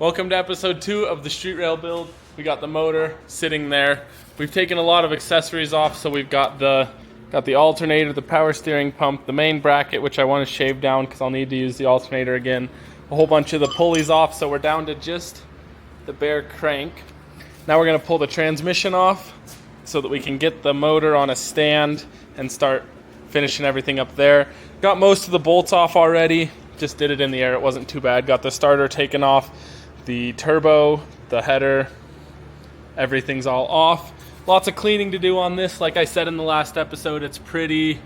Welcome to episode 2 of the street rail build. We got the motor sitting there. We've taken a lot of accessories off, so we've got the alternator, the power steering pump, the main bracket, which I want to shave down because I'll need to use the alternator again. A whole bunch of the pulleys off, so we're down to just the bare crank. Now we're going to pull the transmission off so that we can get the motor on a stand and start finishing everything up there. Got most of the bolts off already. Just did it in the air. It wasn't too bad. Got the starter taken off. The turbo, the header, everything's all off. Lots of cleaning to do on this. Like I said in the last episode, it's pretty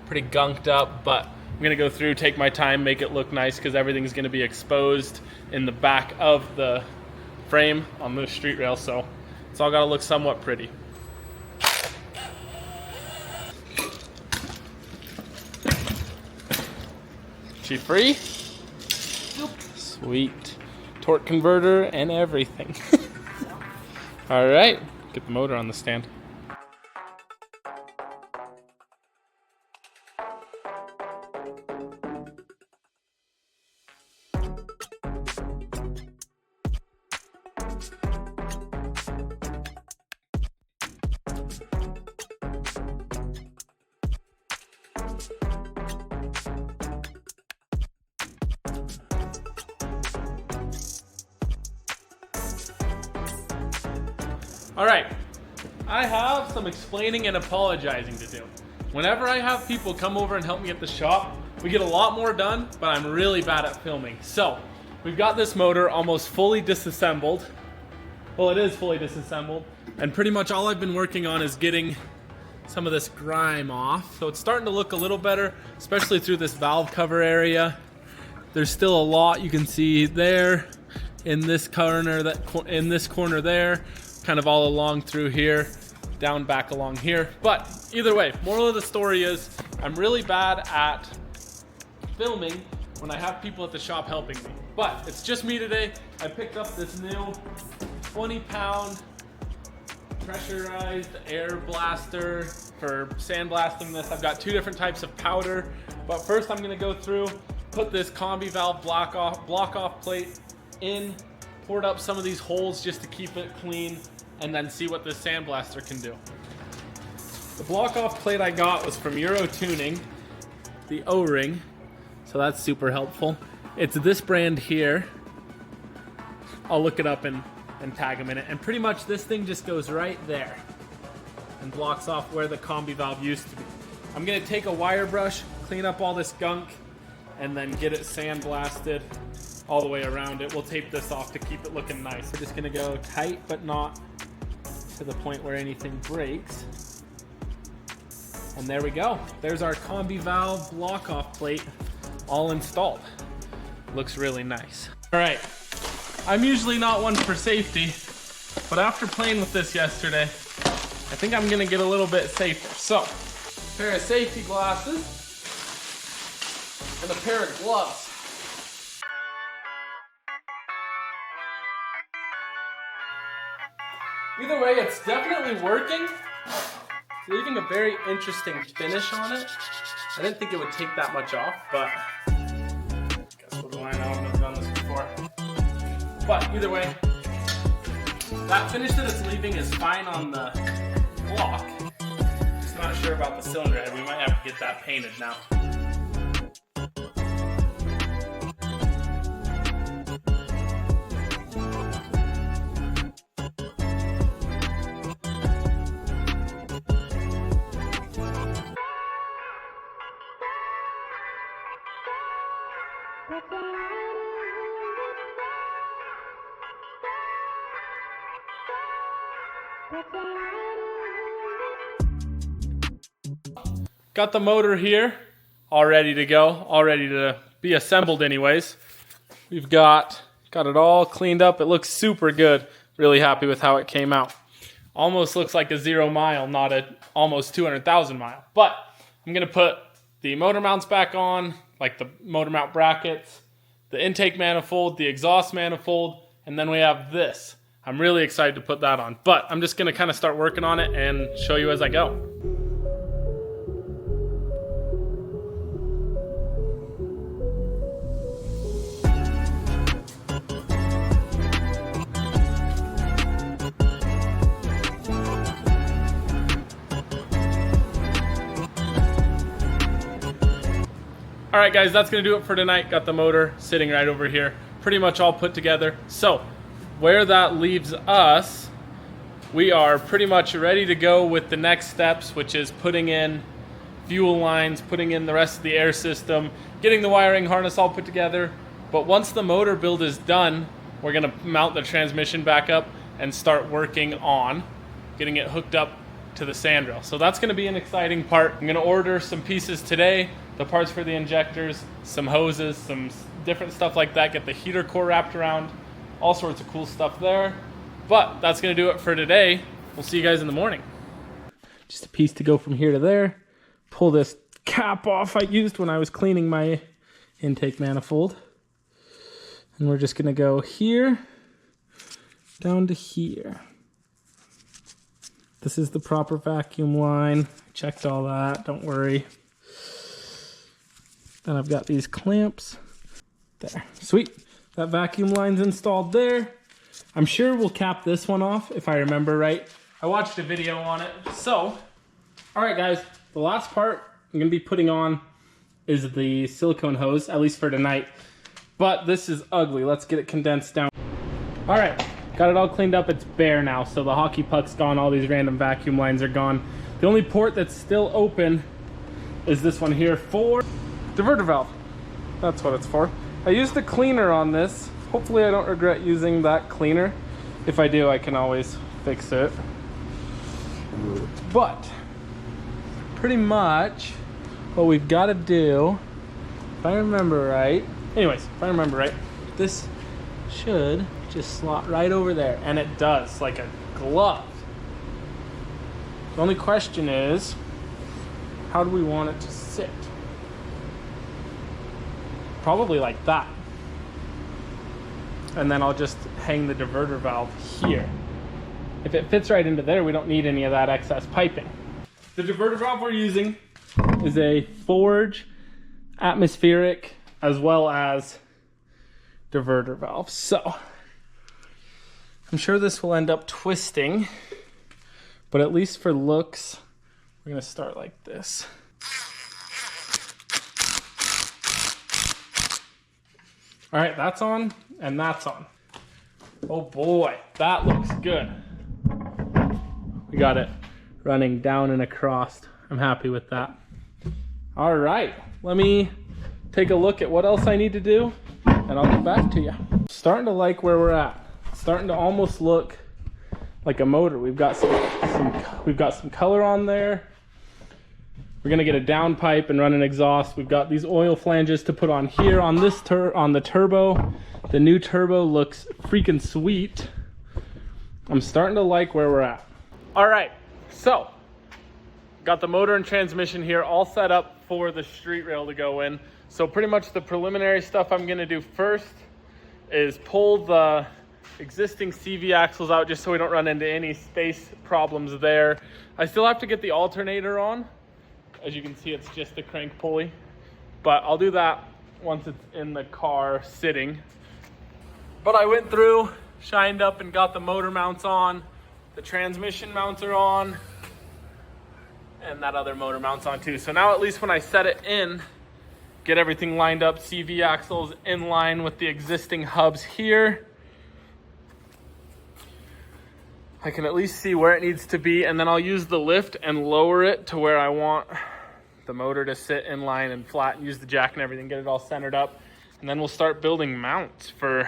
gunked up, but I'm gonna go through, take my time, make it look nice because everything's gonna be exposed in the back of the frame on the street rail, so it's all gotta look somewhat pretty. She free? Nope. Sweet. Torque converter and everything. All right, get the motor on the stand. All right, I have some explaining and apologizing to do. Whenever I have people come over and help me at the shop, we get a lot more done, but I'm really bad at filming. So, we've got this motor almost fully disassembled. Well, it is fully disassembled, and pretty much all I've been working on is getting some of this grime off. So it's starting to look a little better, especially through this valve cover area. There's still a lot you can see there, in this corner, there, kind of all along through here, down back along here. But either way, moral of the story is I'm really bad at filming when I have people at the shop helping me. But it's just me today. I picked up this new 20-pound pressurized air blaster for sandblasting this. I've got 2 different types of powder. But first I'm gonna go through, put this combi valve block off plate in, poured up some of these holes just to keep it clean, and then see what this sandblaster can do. The block off plate I got was from Euro Tuning, the O-ring, so that's super helpful. It's this brand here. I'll look it up and tag them in it, and pretty much this thing just goes right there and blocks off where the combi valve used to be. I'm gonna take a wire brush, clean up all this gunk, and then get it sandblasted all the way around it. We'll tape this off to keep it looking nice. We're just gonna go tight, but not to the point where anything breaks. And there we go. There's our combi valve block off plate all installed. Looks really nice. All right, I'm usually not one for safety, but after playing with this yesterday, I think I'm gonna get a little bit safer. So, a pair of safety glasses and a pair of gloves. Either way, it's definitely working. It's leaving a very interesting finish on it. I didn't think it would take that much off, but guess what do I know? I've never done this before. But either way, that finish that it's leaving is fine on the block. Just not sure about the cylinder head. We might have to get that painted now. Got the motor here, all ready to go, all ready to be assembled anyways. We've got it all cleaned up. It looks super good. Really happy with how it came out. Almost looks like a 0 mile, not a almost 200,000 mile. But I'm gonna put the motor mounts back on, like the motor mount brackets, the intake manifold, the exhaust manifold, and then we have this. I'm really excited to put that on, but I'm just gonna kind of start working on it and show you as I go. All right, guys, that's gonna do it for tonight. Got the motor sitting right over here, pretty much all put together. So where that leaves us, we are pretty much ready to go with the next steps, which is putting in fuel lines, putting in the rest of the air system, getting the wiring harness all put together. But once the motor build is done, we're gonna mount the transmission back up and start working on getting it hooked up to the sandrail. So that's gonna be an exciting part. I'm gonna order some pieces today, the parts for the injectors, some hoses, some different stuff like that, get the heater core wrapped around, all sorts of cool stuff there. But that's gonna do it for today. We'll see you guys in the morning. Just a piece to go from here to there. Pull this cap off I used when I was cleaning my intake manifold. And we're just gonna go here, down to here. This is the proper vacuum line. Checked all that, don't worry. Then I've got these clamps. There, sweet. That vacuum line's installed there. I'm sure we'll cap this one off if I remember right. I watched a video on it. So, all right guys, the last part I'm gonna be putting on is the silicone hose, at least for tonight. But this is ugly. Let's get it condensed down. All right, got it all cleaned up. It's bare now. So the hockey puck's gone. All these random vacuum lines are gone. The only port that's still open is this one here for diverter valve. That's what it's for. I used a cleaner on this. Hopefully I don't regret using that cleaner. If I do, I can always fix it. But pretty much what we've got to do, if I remember right, anyways, if I remember right, this should just slot right over there, and it does, like a glove. The only question is, how do we want it to sit? Probably like that. And then I'll just hang the diverter valve here. If it fits right into there, we don't need any of that excess piping. The diverter valve we're using is a Forge atmospheric as well as diverter valve. So I'm sure this will end up twisting, but at least for looks, we're gonna start like this. All right, that's on and that's on. Oh boy, that looks good. We got it running down and across. I'm happy with that. All right, let me take a look at what else I need to do and I'll get back to you. Starting to like where we're at. Starting to almost look like a motor. We've got some color on there. We're gonna get a downpipe and run an exhaust. We've got these oil flanges to put on here on this on the turbo. The new turbo looks freaking sweet. I'm starting to like where we're at. All right, so got the motor and transmission here all set up for the street rail to go in. So pretty much the preliminary stuff I'm gonna do first is pull the existing CV axles out just so we don't run into any space problems there. I still have to get the alternator on. As you can see, it's just a crank pulley, but I'll do that once it's in the car sitting. But I went through, shined up and got the motor mounts on, the transmission mounts are on, and that other motor mounts on too. So now at least when I set it in, get everything lined up, CV axles in line with the existing hubs here, I can at least see where it needs to be, and then I'll use the lift and lower it to where I want the motor to sit in line and flat, and use the jack and everything, get it all centered up, and then we'll start building mounts for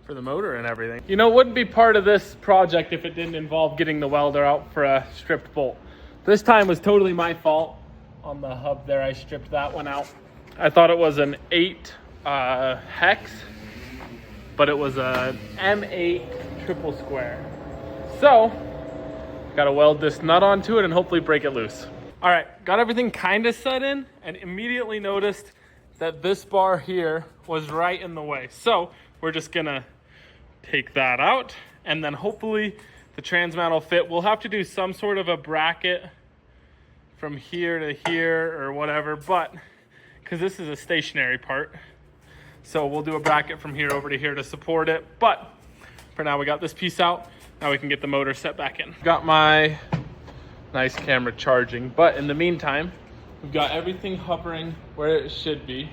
the motor and everything. You know, it wouldn't be part of this project if it didn't involve getting the welder out for a stripped bolt. This time was totally my fault. On the hub there, I stripped that one out. I thought it was an 8 hex, but it was a M8 triple square. So, gotta weld this nut onto it and hopefully break it loose. All right, got everything kind of set in and immediately noticed that this bar here was right in the way. So, we're just gonna take that out and then hopefully the trans mount will fit. We'll have to do some sort of a bracket from here to here or whatever, but because this is a stationary part, so we'll do a bracket from here over to here to support it. But for now, we got this piece out. Now we can get the motor set back in. Got my nice camera charging, but in the meantime, We've got everything hovering where it should be.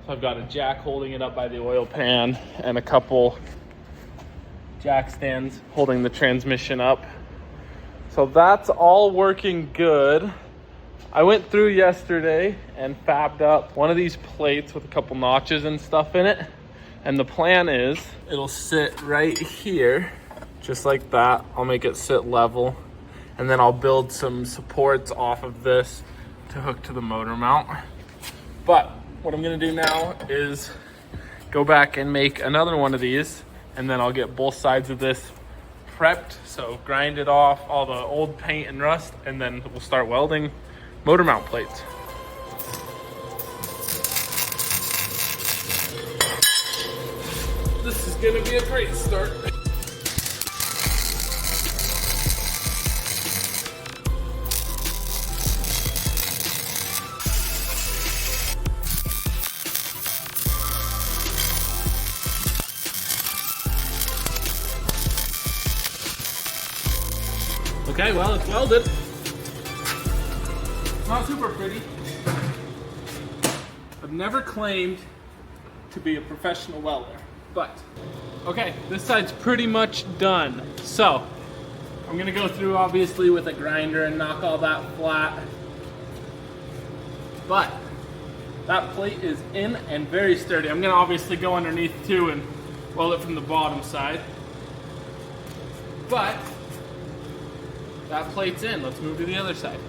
So I've got a jack holding it up by the oil pan and a couple jack stands holding the transmission up. So that's all working good. I went through yesterday and fabbed up one of these plates with a couple notches and stuff in it. And the plan is it'll sit right here, just like that. I'll make it sit level. And then I'll build some supports off of this to hook to the motor mount. But what I'm gonna do now is go back and make another one of these, and then I'll get both sides of this prepped. So grind it off, all the old paint and rust, and then we'll start welding motor mount plates. This is gonna be a great start. Okay, well, it's welded. Not super pretty. I've never claimed to be a professional welder, but okay, this side's pretty much done. So I'm gonna go through obviously with a grinder and knock all that flat. But that plate is in and very sturdy. I'm gonna obviously go underneath too and weld it from the bottom side. But that plate's in. Let's move to the other side.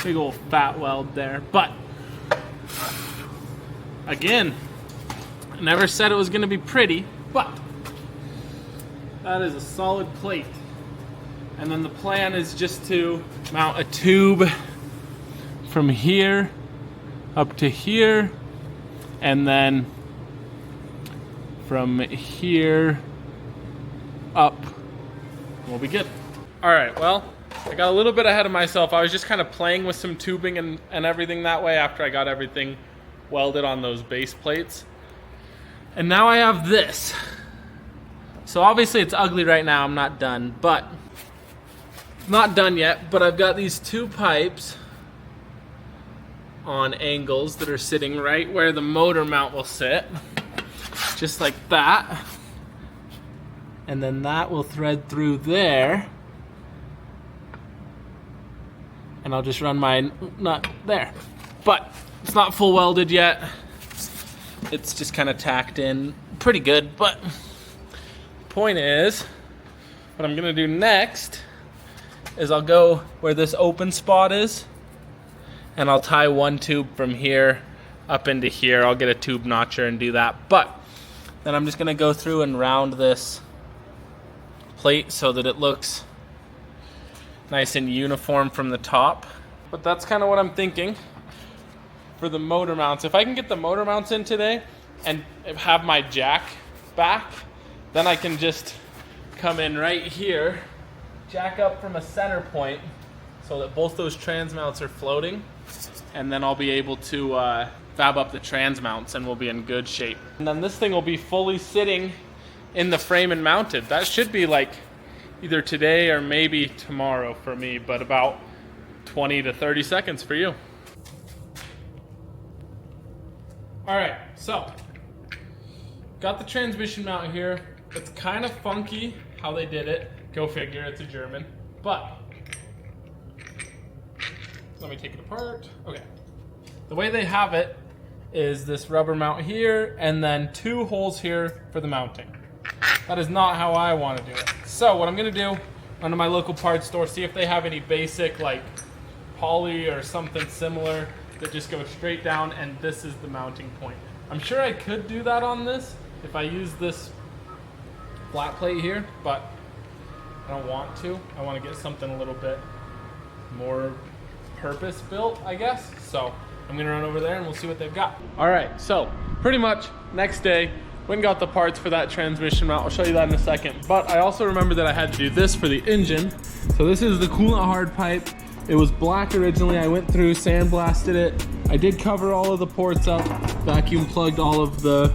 Big old fat weld there. But again, I never said it was gonna be pretty, but that is a solid plate. And then the plan is just to mount a tube from here up to here, and then from here up, we'll be good. All right, well, I got a little bit ahead of myself. I was just kind of playing with some tubing and everything that way after I got everything welded on those base plates. And now I have this. So obviously it's ugly right now, I'm not done, but not done yet, but I've got these two pipes on angles that are sitting right where the motor mount will sit, just like that. And then that will thread through there, and I'll just run my nut there. But it's not full welded yet. It's just kind of tacked in pretty good. But point is, what I'm gonna do next is I'll go where this open spot is, and I'll tie one tube from here up into here. I'll get a tube notcher and do that. But then I'm just gonna go through and round this plate so that it looks nice and uniform from the top. But that's kind of what I'm thinking for the motor mounts. If I can get the motor mounts in today and have my jack back, then I can just come in right here, jack up from a center point so that both those trans mounts are floating, and then I'll be able to fab up the trans mounts and we'll be in good shape. And then this thing will be fully sitting in the frame and mounted. That should be like either today or maybe tomorrow for me, but about 20 to 30 seconds for you. All right, so got the transmission mount here. It's kind of funky how they did it. Go figure, it's a German, but let me take it apart. Okay. The way they have it is this rubber mount here and then two holes here for the mounting. That is not how I want to do it. So what I'm gonna do, run to my local parts store, see if they have any basic like poly or something similar that just goes straight down, and this is the mounting point. I'm sure I could do that on this if I use this flat plate here, but I don't want to. I want to get something a little bit more purpose built, I guess. So I'm gonna run over there and we'll see what they've got. All right, so pretty much next day, went and got the parts for that transmission mount. I'll show you that in a second. But I also remember that I had to do this for the engine. So this is the coolant hard pipe. It was black originally. I went through, sandblasted it. I did cover all of the ports up, vacuum plugged all of the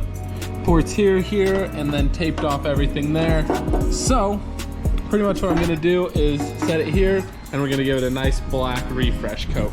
ports here, and then taped off everything there. So pretty much what I'm gonna do is set it here, and we're gonna give it a nice black refresh coat.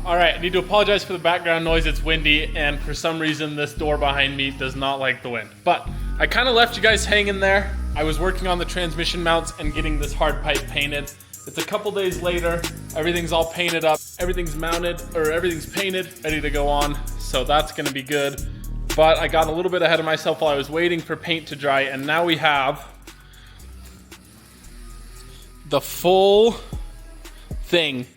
All right, I need to apologize for the background noise. It's windy, and for some reason this door behind me does not like the wind. But I kind of left you guys hanging there. I was working on the transmission mounts and getting this hard pipe painted. It's a couple days later. Everything's all painted up. Everything's mounted, or everything's painted, ready to go on. So that's gonna be good. But I got a little bit ahead of myself while I was waiting for paint to dry, and now we have the full thing.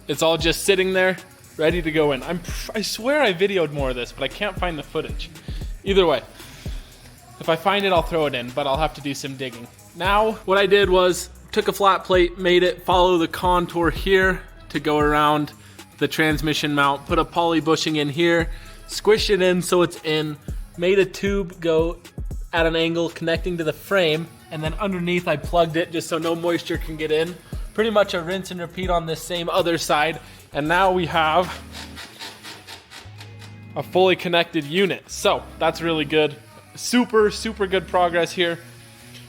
It's all just sitting there, ready to go in. I swear I videoed more of this, but I can't find the footage. Either way, if I find it, I'll throw it in, but I'll have to do some digging. Now, what I did was, took a flat plate, made it follow the contour here to go around the transmission mount, put a poly bushing in here, squish it in so it's in, made a tube go at an angle connecting to the frame, and then underneath I plugged it just so no moisture can get in. Pretty much a rinse and repeat on this same other side, and now we have a fully connected unit. So that's really good. Super good progress here.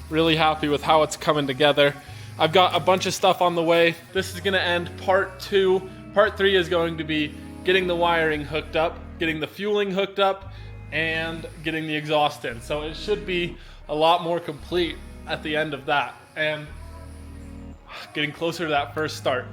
Really happy with how it's coming together. I've got a bunch of stuff on the way. This is gonna end part 2. Part 3 is going to be getting the wiring hooked up, getting the fueling hooked up, and getting the exhaust in. So it should be a lot more complete at the end of that, and getting closer to that first start.